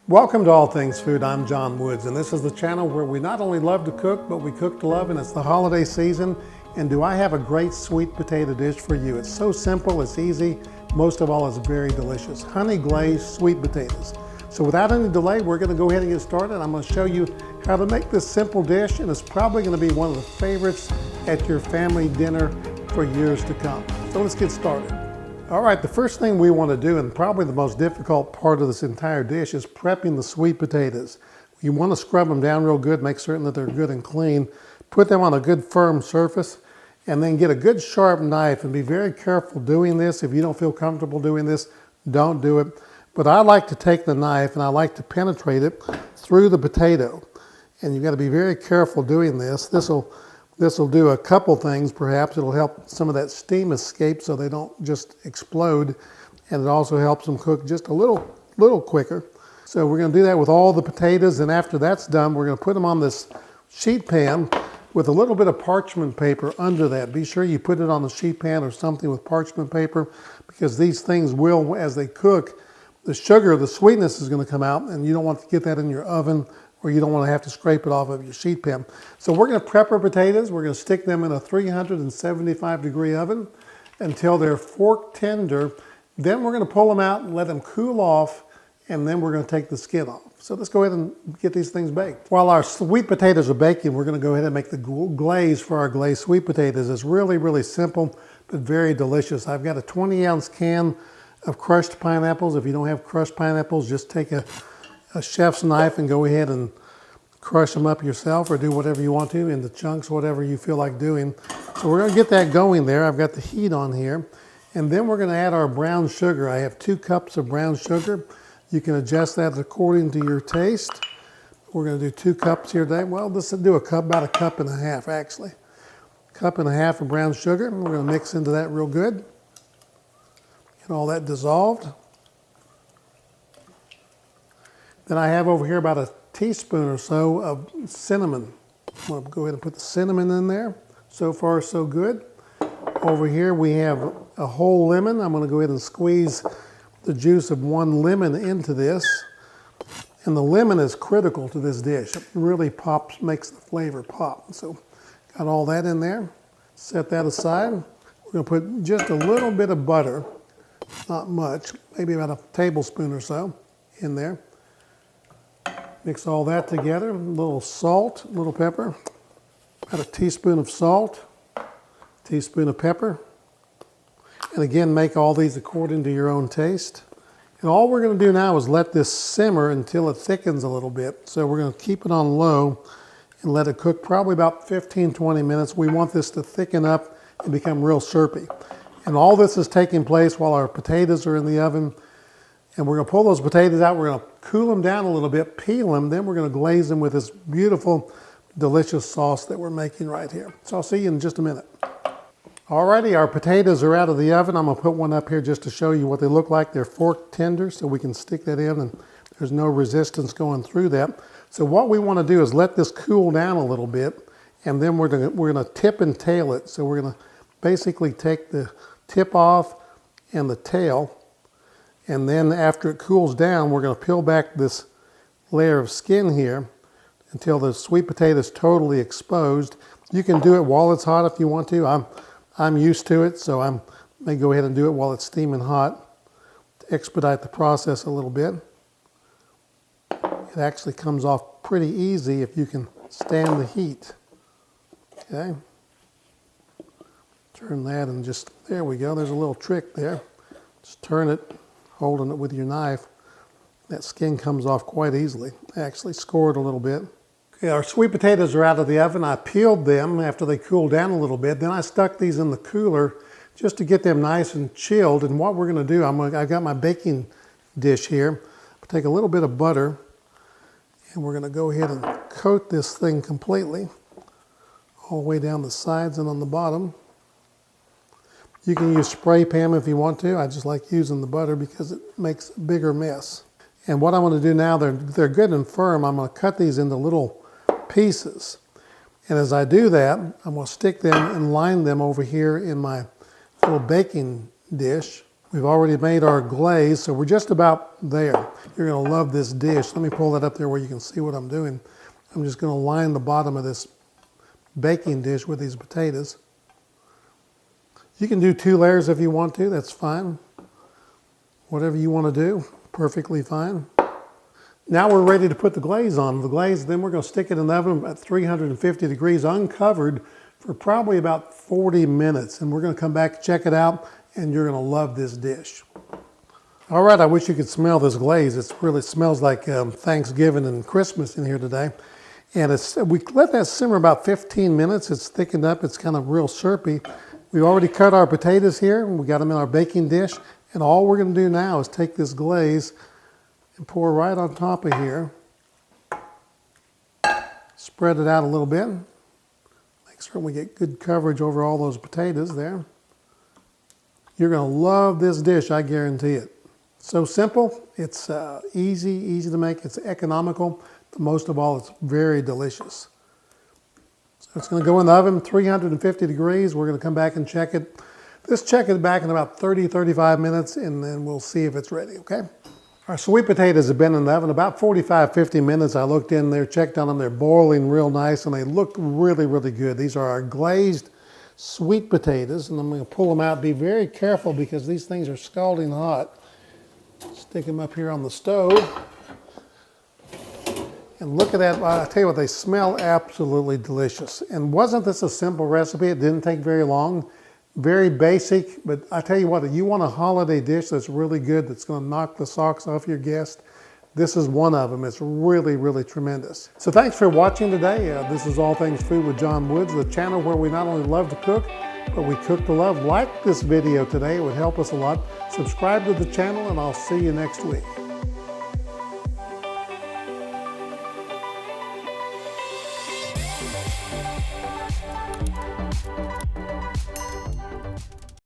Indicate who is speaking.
Speaker 1: Welcome to All Things Food. I'm John Woods, and this is the channel where we not only love to cook, but we cook to love, and it's the holiday season. And do I have a great sweet potato dish for you? It's so simple, it's easy, most of all, it's very delicious. Honey glazed sweet potatoes. So without any delay, we're going to go ahead and get started. I'm going to show you how to make this simple dish, and it's probably going to be one of the favorites at your family dinner for years to come. So let's get started. All right, the first thing we want to do, and probably the most difficult part of this entire dish, is prepping the sweet potatoes. You want to scrub them down real good, make certain that they're good and clean. Put them on a good firm surface, and then get a good sharp knife, and be very careful doing this. If you don't feel comfortable doing this, don't do it. But I like to take the knife and I like to penetrate it through the potato. And you've got to be very careful doing this. This will do a couple things perhaps. It'll help some of that steam escape so they don't just explode. And it also helps them cook just a little quicker. So we're going to do that with all the potatoes. And after that's done, we're going to put them on this sheet pan with a little bit of parchment paper under that. Be sure you put it on the sheet pan or something with parchment paper, because these things will, as they cook, the sugar, the sweetness is going to come out, and you don't want to get that in your oven, or you don't want to have to scrape it off of your sheet pan. So we're going to prep our potatoes. We're going to stick them in a 375-degree oven until they're fork tender. Then we're going to pull them out and let them cool off, and then we're going to take the skin off. So let's go ahead and get these things baked. While our sweet potatoes are baking, we're going to go ahead and make the glaze for our glazed sweet potatoes. It's really, really simple, but very delicious. I've got a 20-ounce can of crushed pineapples. If you don't have crushed pineapples, just take a chef's knife and go ahead and crush them up yourself, or do whatever you want to into chunks, whatever you feel like doing. So we're going to get that going there. I've got the heat on here. And then we're going to add our brown sugar. I have 2 cups of brown sugar. You can adjust that according to your taste. We're going to do 2 cups here today. Well, let's do about a cup and a half actually. Cup and a half of brown sugar. And we're going to mix into that real good. Get all that dissolved. Then I have over here about a teaspoon or so of cinnamon. I'm going to go ahead and put the cinnamon in there. So far, so good. Over here we have a whole lemon. I'm going to go ahead and squeeze the juice of 1 lemon into this. And the lemon is critical to this dish. It really pops, makes the flavor pop. So got all that in there. Set that aside. We're going to put just a little bit of butter. Not much, maybe about a tablespoon or so in there. Mix all that together. A little salt, a little pepper. About a teaspoon of salt, a teaspoon of pepper. And again, make all these according to your own taste. And all we're going to do now is let this simmer until it thickens a little bit. So we're going to keep it on low and let it cook probably about 15-20 minutes. We want this to thicken up and become real syrupy. And all this is taking place while our potatoes are in the oven. And we're going to pull those potatoes out. We're going to cool them down a little bit, peel them. Then we're going to glaze them with this beautiful, delicious sauce that we're making right here. So I'll see you in just a minute. Alrighty, our potatoes are out of the oven. I'm going to put one up here just to show you what they look like. They're fork tender, so we can stick that in and there's no resistance going through that. So what we want to do is let this cool down a little bit, and then we're going to tip and tail it. So we're going to basically take the tip off and the tail, and then after it cools down, we're going to peel back this layer of skin here until the sweet potato is totally exposed. You can do it while it's hot if you want to. I'm used to it, so I may go ahead and do it while it's steaming hot to expedite the process a little bit. It actually comes off pretty easy if you can stand the heat. Okay. Turn that and just, there we go. There's a little trick there. Just turn it, holding it with your knife. That skin comes off quite easily. I actually scored a little bit. Okay, our sweet potatoes are out of the oven. I peeled them after they cooled down a little bit. Then I stuck these in the cooler just to get them nice and chilled. And what we're going to do, I've got my baking dish here. I'll take a little bit of butter, and we're going to go ahead and coat this thing completely, all the way down the sides and on the bottom. You can use spray pan if you want to. I just like using the butter because it makes a bigger mess. And what I want to do now, they're good and firm. I'm going to cut these into little pieces. And as I do that, I'm going to stick them and line them over here in my little baking dish We've already made our glaze, so we're just about there. You're gonna love this dish. Let me pull that up there where you can see what I'm doing. I'm just gonna line the bottom of this baking dish with these potatoes. You can do 2 layers if you want to, that's fine. Whatever you want to do, perfectly fine. Now we're ready to put the glaze on. The glaze, then we're going to stick it in the oven at 350 degrees uncovered for probably about 40 minutes. And we're going to come back, check it out, and you're going to love this dish. All right, I wish you could smell this glaze. It really smells like Thanksgiving and Christmas in here today. And we let that simmer about 15 minutes. It's thickened up. It's kind of real syrupy. We've already cut our potatoes here. We got them in our baking dish. And all we're going to do now is take this glaze and pour right on top of here. Spread it out a little bit. Make sure we get good coverage over all those potatoes there. You're going to love this dish, I guarantee it. So simple, it's easy to make, it's economical. Most of all, it's very delicious. So it's going to go in the oven, 350 degrees. We're going to come back and check it. Just check it back in about 30-35 minutes, and then we'll see if it's ready, okay? Our sweet potatoes have been in the oven about 45-50 minutes. I looked in there, checked on them. They're boiling real nice, and they look really good. These are our glazed sweet potatoes, and I'm going to pull them out. Be very careful because these things are scalding hot. Stick them up here on the stove. And look at that, I tell you what, they smell absolutely delicious. And wasn't this a simple recipe? It didn't take very long. Very basic, but I tell you what, if you want a holiday dish that's really good, that's going to knock the socks off your guest, this is one of them. It's really tremendous. So thanks for watching today. This is All Things Food with John Woods, the channel where we not only love to cook, but we cook to love. Like this video today, it would help us a lot. Subscribe to the channel, and I'll see you next week.